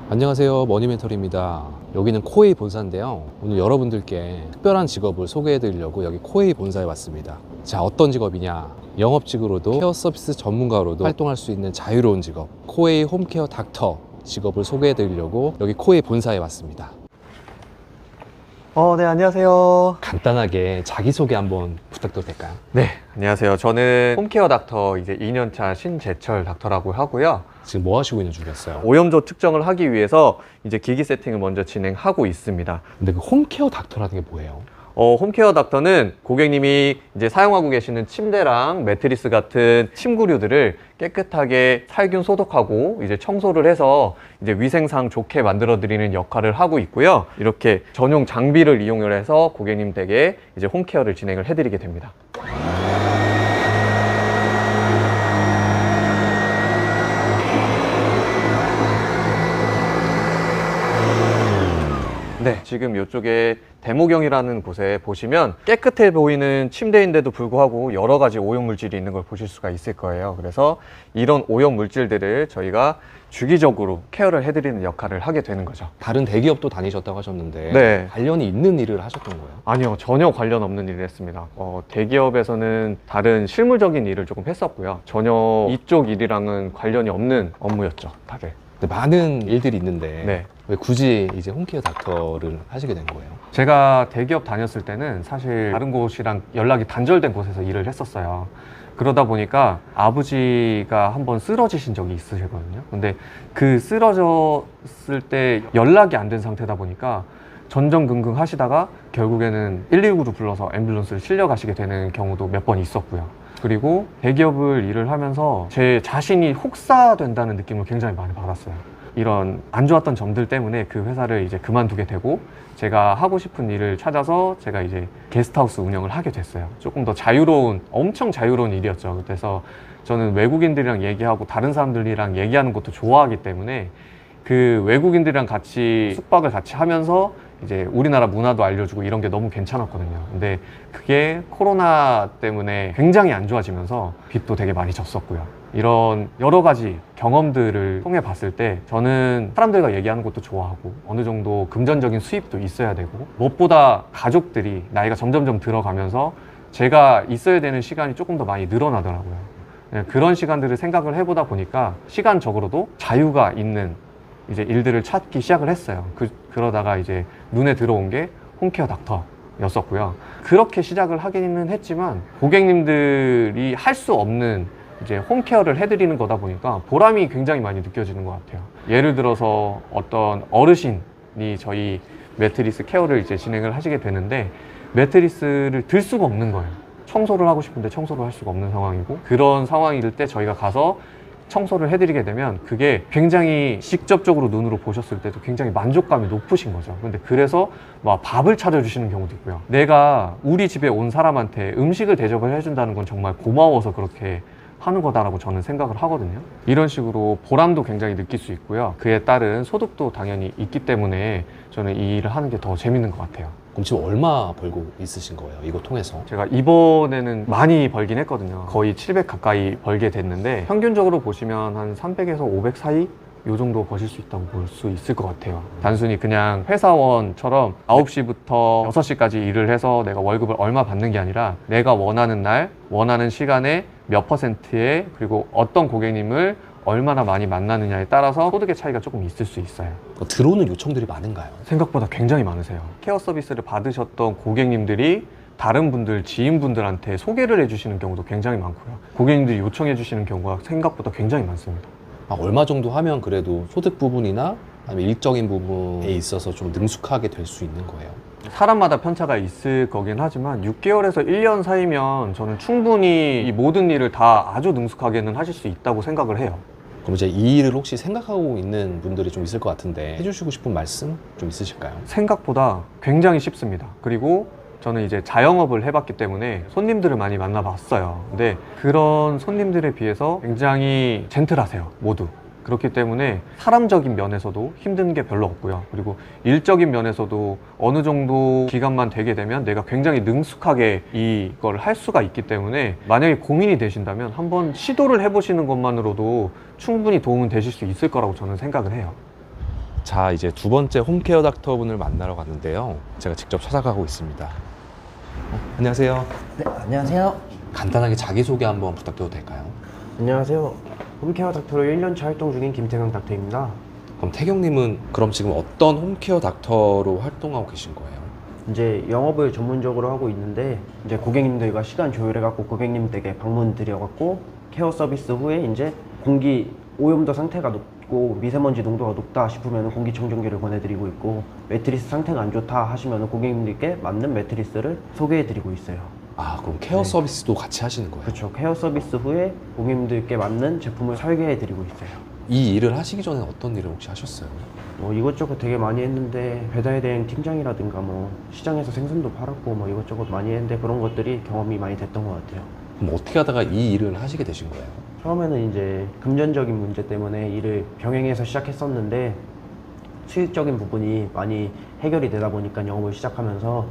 안녕하세요, 머니멘тор입니다. 여기는 코웨이 본사인데요. 오늘 여러분들께 특별한 직업을 소개해 드리려고 여기 코웨이 본사에 왔습니다. 자, 어떤 직업이냐? 영업직으로도 케어 서비스 전문가로도 활동할 수 있는 자유로운 직업, 코웨이 홈케어 닥터 직업을 소개해 드리려고 여기 코웨이 본사에 왔습니다. 네, 안녕하세요. 간단하게 자기소개 한번 부탁드려도 될까요? 네, 안녕하세요. 저는 홈케어 닥터 이제 2년차 신재철 닥터라고 하고요. 지금 뭐 하시고 있는 중이었어요? 오염도 측정을 하기 위해서 이제 기기 세팅을 먼저 진행하고 있습니다. 근데 그 홈케어 닥터라는 게 뭐예요? 홈케어 닥터는 고객님이 이제 사용하고 계시는 침대랑 매트리스 같은 침구류들을 깨끗하게 살균 소독하고 이제 청소를 해서 이제 위생상 좋게 만들어 드리는 역할을 하고 있고요. 이렇게 전용 장비를 이용을 해서 고객님 댁에 이제 홈케어를 진행을 해드리게 됩니다. 네, 지금 이쪽에 대모경이라는 곳에 보시면 깨끗해 보이는 침대인데도 불구하고 여러 가지 오염물질이 있는 걸 보실 수가 있을 거예요. 그래서 이런 오염물질들을 저희가 주기적으로 케어를 해드리는 역할을 하게 되는 거죠. 다른 대기업도 다니셨다고 하셨는데 네. 관련이 있는 일을 하셨던 거예요? 아니요, 전혀 관련 없는 일을 했습니다. 대기업에서는 다른 실무적인 일을 조금 했었고요. 전혀 이쪽 일이랑은 관련이 없는 업무였죠, 다들. 근데 많은 일들이 있는데 네. 왜 굳이 이제 홈케어 닥터를 하시게 된 거예요? 제가 대기업 다녔을 때는 사실 다른 곳이랑 연락이 단절된 곳에서 일을 했었어요. 그러다 보니까 아버지가 한번 쓰러지신 적이 있으시거든요. 근데 그 쓰러졌을 때 연락이 안 된 상태다 보니까 전전긍긍 하시다가 결국에는 119로 불러서 앰뷸런스를 실려가시게 되는 경우도 몇 번 있었고요. 그리고 대기업을 일을 하면서 제 자신이 혹사된다는 느낌을 굉장히 많이 받았어요. 이런 안 좋았던 점들 때문에 그 회사를 이제 그만두게 되고 제가 하고 싶은 일을 찾아서 제가 이제 게스트하우스 운영을 하게 됐어요. 조금 더 자유로운, 엄청 자유로운 일이었죠. 그래서 저는 외국인들이랑 얘기하고 다른 사람들이랑 얘기하는 것도 좋아하기 때문에 그 외국인들이랑 같이 숙박을 같이 하면서 이제 우리나라 문화도 알려주고 이런 게 너무 괜찮았거든요. 근데 그게 코로나 때문에 굉장히 안 좋아지면서 빚도 되게 많이 졌었고요. 이런 여러 가지 경험들을 통해 봤을 때 저는 사람들과 얘기하는 것도 좋아하고 어느 정도 금전적인 수입도 있어야 되고 무엇보다 가족들이 나이가 점점점 들어가면서 제가 있어야 되는 시간이 조금 더 많이 늘어나더라고요. 그런 시간들을 생각을 해보다 보니까 시간적으로도 자유가 있는 이제 일들을 찾기 시작을 했어요. 그러다가 이제 눈에 들어온 게 홈케어 닥터였었고요. 그렇게 시작을 하기는 했지만 고객님들이 할 수 없는 이제 홈케어를 해드리는 거다 보니까 보람이 굉장히 많이 느껴지는 것 같아요. 예를 들어서 어떤 어르신이 저희 매트리스 케어를 이제 진행을 하시게 되는데 매트리스를 들 수가 없는 거예요. 청소를 하고 싶은데 청소를 할 수가 없는 상황이고 그런 상황일 때 저희가 가서 청소를 해드리게 되면 그게 굉장히 직접적으로 눈으로 보셨을 때도 굉장히 만족감이 높으신 거죠. 근데 그래서 막 밥을 차려주시는 경우도 있고요. 내가 우리 집에 온 사람한테 음식을 대접을 해준다는 건 정말 고마워서 그렇게 하는 거다라고 저는 생각을 하거든요. 이런 식으로 보람도 굉장히 느낄 수 있고요. 그에 따른 소득도 당연히 있기 때문에 저는 이 일을 하는 게 더 재밌는 것 같아요. 그럼 지금 얼마 벌고 있으신 거예요? 이거 통해서? 제가 이번에는 많이 벌긴 했거든요. 거의 700 가까이 벌게 됐는데 평균적으로 보시면 한 300에서 500 사이? 요 정도 버실 수 있다고 볼 수 있을 것 같아요. 단순히 그냥 회사원처럼 9시부터 6시까지 일을 해서 내가 월급을 얼마 받는 게 아니라 내가 원하는 날, 원하는 시간에 몇 %에 그리고 어떤 고객님을 얼마나 많이 만나느냐에 따라서 소득의 차이가 조금 있을 수 있어요. 들어오는 요청들이 많은가요? 생각보다 굉장히 많으세요. 케어 서비스를 받으셨던 고객님들이 다른 분들, 지인분들한테 소개를 해주시는 경우도 굉장히 많고요. 고객님들이 요청해 주시는 경우가 생각보다 굉장히 많습니다. 얼마 정도 하면 그래도 소득 부분이나 아니면 일적인 부분에 있어서 좀 능숙하게 될 수 있는 거예요? 사람마다 편차가 있을 거긴 하지만 6개월에서 1년 사이면 저는 충분히 이 모든 일을 다 아주 능숙하게는 하실 수 있다고 생각을 해요. 그럼 이제 이 일을 혹시 생각하고 있는 분들이 좀 있을 것 같은데 해주시고 싶은 말씀 좀 있으실까요? 생각보다 굉장히 쉽습니다. 그리고 저는 이제 자영업을 해봤기 때문에 손님들을 많이 만나봤어요. 근데 그런 손님들에 비해서 굉장히 젠틀하세요, 모두. 그렇기 때문에 사람적인 면에서도 힘든 게 별로 없고요. 그리고 일적인 면에서도 어느 정도 기간만 되게 되면 내가 굉장히 능숙하게 이걸 할 수가 있기 때문에 만약에 고민이 되신다면 한번 시도를 해보시는 것만으로도 충분히 도움은 되실 수 있을 거라고 저는 생각을 해요. 자, 이제 두 번째 홈케어 닥터분을 만나러 갔는데요. 제가 직접 찾아가고 있습니다. 안녕하세요. 네, 안녕하세요. 간단하게 자기소개 한번 부탁드려도 될까요? 안녕하세요. 홈케어 닥터로 1년차 활동 중인 김태경 닥터입니다. 그럼 태경님은 그럼 지금 어떤 홈케어 닥터로 활동하고 계신 거예요? 이제 영업을 전문적으로 하고 있는데 이제 고객님들과 시간 조율해갖고 고객님들에게 방문 드려갖고 케어 서비스 후에 이제 공기 오염도 상태가 높고 미세먼지 농도가 높다 싶으면 공기청정기를 보내드리고 있고 매트리스 상태가 안 좋다 하시면 고객님들께 맞는 매트리스를 소개해드리고 있어요. 아, 그럼 케어 서비스도 같이 하시는 거예요? 그렇죠. 케어 서비스 후에 고객님들께 맞는 제품을 설계해드리고 있어요. 이 일을 하시기 전에 어떤 일을 혹시 하셨어요? 뭐 이것저것 되게 많이 했는데 배달 대행 팀장이라든가 뭐 시장에서 생선도 팔았고 뭐 이것저것 많이 했는데 그런 것들이 경험이 많이 됐던 것 같아요. 그럼 어떻게 하다가 이 일을 하시게 되신 거예요? 처음에는 이제 금전적인 문제 때문에 일을 병행해서 시작했었는데 수익적인 부분이 많이 해결이 되다 보니까 영업을 시작하면서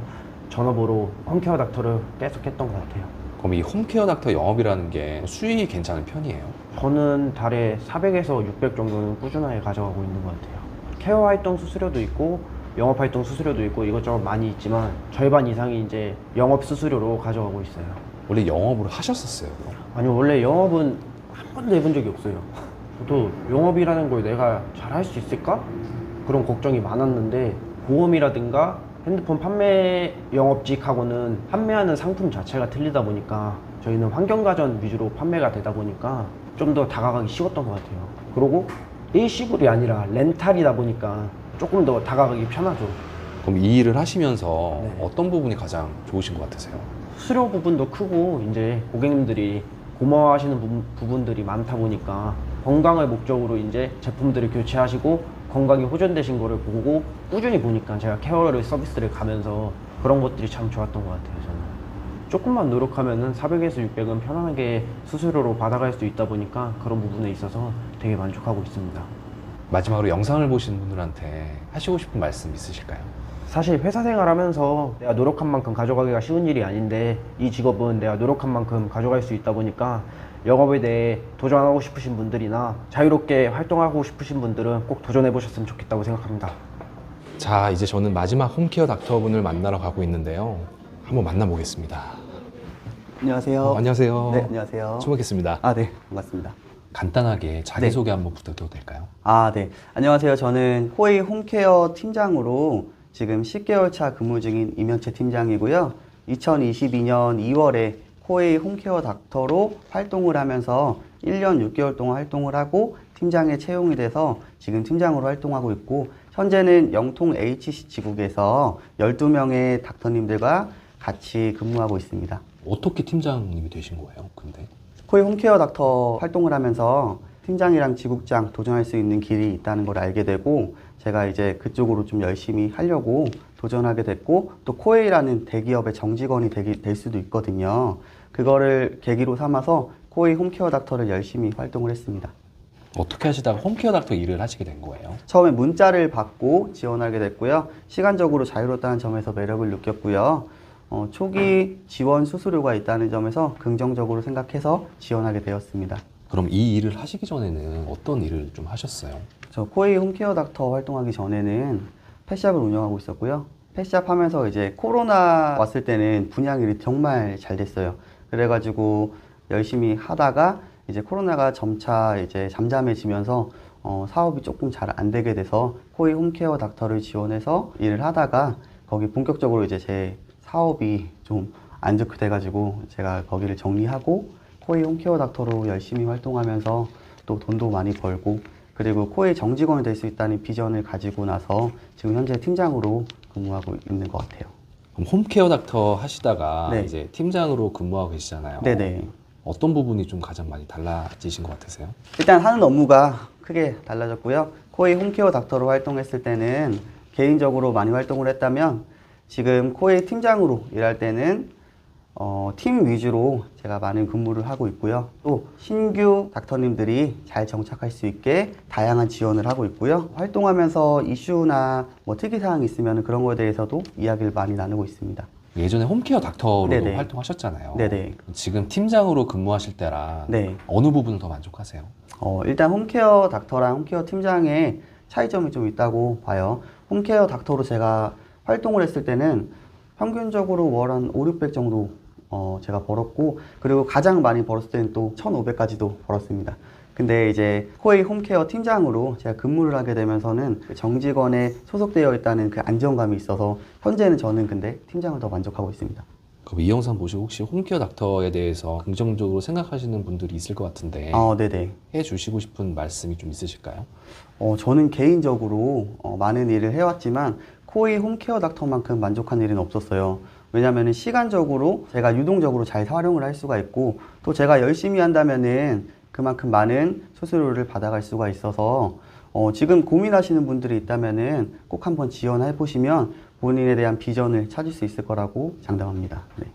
전업으로 홈케어 닥터를 계속 했던 것 같아요. 그럼 이 홈케어 닥터 영업이라는 게 수익이 괜찮은 편이에요? 저는 달에 400에서 600 정도는 꾸준하게 가져가고 있는 것 같아요. 케어 활동 수수료도 있고 영업 활동 수수료도 있고 이것저것 많이 있지만 절반 이상이 이제 영업 수수료로 가져가고 있어요. 원래 영업을 하셨었어요? 아니 원래 영업은 한 번도 해본 적이 없어요. 저도 영업이라는 걸 내가 잘 할 수 있을까? 그런 걱정이 많았는데 보험이라든가 핸드폰 판매 영업직하고는 판매하는 상품 자체가 틀리다 보니까 저희는 환경가전 위주로 판매가 되다 보니까 좀 더 다가가기 쉬웠던 것 같아요. 그리고 일시불이 아니라 렌탈이다 보니까 조금 더 다가가기 편하죠. 그럼 이 일을 하시면서 네. 어떤 부분이 가장 좋으신 것 같으세요? 수수료 부분도 크고 이제 고객님들이 고마워하시는 부분들이 많다 보니까 건강을 목적으로 이제 제품들을 교체하시고 건강이 호전되신 거를 보고 꾸준히 보니까 제가 케어를 서비스를 가면서 그런 것들이 참 좋았던 것 같아요. 저는 조금만 노력하면은 400에서 600은 편안하게 수수료로 받아갈 수 있다 보니까 그런 부분에 있어서 되게 만족하고 있습니다. 마지막으로 영상을 보시는 분들한테 하시고 싶은 말씀 있으실까요? 사실 회사 생활하면서 내가 노력한 만큼 가져가기가 쉬운 일이 아닌데 이 직업은 내가 노력한 만큼 가져갈 수 있다 보니까 영업에 대해 도전하고 싶으신 분들이나 자유롭게 활동하고 싶으신 분들은 꼭 도전해 보셨으면 좋겠다고 생각합니다. 자, 이제 저는 마지막 홈케어 닥터분을 만나러 가고 있는데요. 한번 만나보겠습니다. 안녕하세요. 안녕하세요. 네, 안녕하세요. 처음 뵙겠습니다. 아, 네, 반갑습니다. 간단하게 자기소개 한번 부탁드려도 될까요? 아, 네. 안녕하세요. 저는 코웨이 홈케어 팀장으로 지금 10개월 차 근무 중인 임현채 팀장이고요. 2022년 2월에 코웨이 홈케어 닥터로 활동을 하면서 1년 6개월 동안 활동을 하고 팀장에 채용이 돼서 지금 팀장으로 활동하고 있고 현재는 영통 HC 지국에서 12명의 닥터님들과 같이 근무하고 있습니다. 어떻게 팀장님이 되신 거예요, 근데? 코웨이 홈케어 닥터 활동을 하면서 팀장이랑 지국장 도전할 수 있는 길이 있다는 걸 알게 되고 제가 이제 그쪽으로 좀 열심히 하려고 도전하게 됐고 또 코웨이라는 대기업의 정직원이 될 수도 있거든요. 그거를 계기로 삼아서 코웨이 홈케어 닥터를 열심히 활동을 했습니다. 어떻게 하시다가 홈케어 닥터 일을 하시게 된 거예요? 처음에 문자를 받고 지원하게 됐고요. 시간적으로 자유롭다는 점에서 매력을 느꼈고요. 초기 지원 수수료가 있다는 점에서 긍정적으로 생각해서 지원하게 되었습니다. 그럼 이 일을 하시기 전에는 어떤 일을 좀 하셨어요? 저 코웨이 홈케어 닥터 활동하기 전에는 펫샵을 운영하고 있었고요. 펫샵 하면서 이제 코로나 왔을 때는 분양일이 정말 잘 됐어요. 그래가지고 열심히 하다가 이제 코로나가 점차 이제 잠잠해지면서 사업이 조금 잘 안 되게 돼서 코웨이 홈케어 닥터를 지원해서 일을 하다가 거기 본격적으로 이제 제 사업이 좀 안 좋게 돼가지고 제가 거기를 정리하고 코웨이 홈케어 닥터로 열심히 활동하면서 또 돈도 많이 벌고 그리고 코웨이 정직원이 될 수 있다는 비전을 가지고 나서 지금 현재 팀장으로 근무하고 있는 것 같아요. 그럼 홈케어 닥터 하시다가 네. 이제 팀장으로 근무하고 계시잖아요. 네네. 어떤 부분이 좀 가장 많이 달라지신 것 같으세요? 일단 하는 업무가 크게 달라졌고요. 코웨이 홈케어 닥터로 활동했을 때는 개인적으로 많이 활동을 했다면 지금 코웨이 팀장으로 일할 때는 팀 위주로 제가 많은 근무를 하고 있고요. 또 신규 닥터님들이 잘 정착할 수 있게 다양한 지원을 하고 있고요. 활동하면서 이슈나 뭐 특이사항이 있으면 그런 거에 대해서도 이야기를 많이 나누고 있습니다. 예전에 홈케어 닥터로도 네네. 활동하셨잖아요. 네네. 지금 팀장으로 근무하실 때랑 네. 어느 부분을 더 만족하세요? 일단 홈케어 닥터랑 홈케어 팀장의 차이점이 좀 있다고 봐요. 홈케어 닥터로 제가 활동을 했을 때는 평균적으로 월 한 5, 600 정도 제가 벌었고, 그리고 가장 많이 벌었을 때는 또 1,500까지도 벌었습니다. 근데 이제 코웨이 홈케어 팀장으로 제가 근무를 하게 되면서는 정직원에 소속되어 있다는 그 안정감이 있어서 현재는 저는 근데 팀장을 더 만족하고 있습니다. 그럼 이 영상 보시고 혹시 홈케어 닥터에 대해서 긍정적으로 생각하시는 분들이 있을 것 같은데 네네. 해주시고 싶은 말씀이 좀 있으실까요? 저는 개인적으로 많은 일을 해왔지만 코웨이 홈케어 닥터만큼 만족한 일은 없었어요. 왜냐하면 시간적으로 제가 유동적으로 잘 활용을 할 수가 있고, 또 제가 열심히 한다면은 그만큼 많은 수수료를 받아갈 수가 있어서 지금 고민하시는 분들이 있다면은 꼭 한번 지원해 보시면 본인에 대한 비전을 찾을 수 있을 거라고 장담합니다. 네.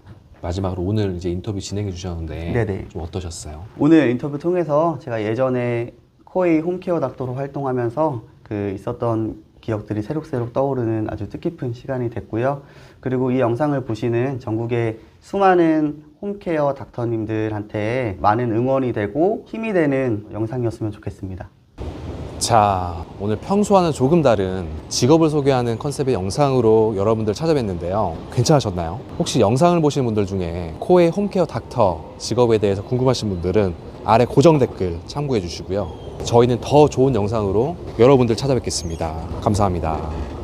마지막으로 오늘 이제 인터뷰 진행해 주셨는데 네네. 좀 어떠셨어요? 오늘 인터뷰 통해서 제가 예전에 코웨이 홈케어 닥터로 활동하면서 그 있었던 기억들이 새록새록 떠오르는 아주 뜻깊은 시간이 됐고요. 그리고 이 영상을 보시는 전국의 수많은 홈케어 닥터님들한테 많은 응원이 되고 힘이 되는 영상이었으면 좋겠습니다. 자, 오늘 평소와는 조금 다른 직업을 소개하는 컨셉의 영상으로 여러분들 찾아뵀는데요. 괜찮으셨나요? 혹시 영상을 보신 분들 중에 코웨이 홈케어 닥터 직업에 대해서 궁금하신 분들은 아래 고정 댓글 참고해 주시고요. 저희는 더 좋은 영상으로 여러분들 찾아뵙겠습니다. 감사합니다.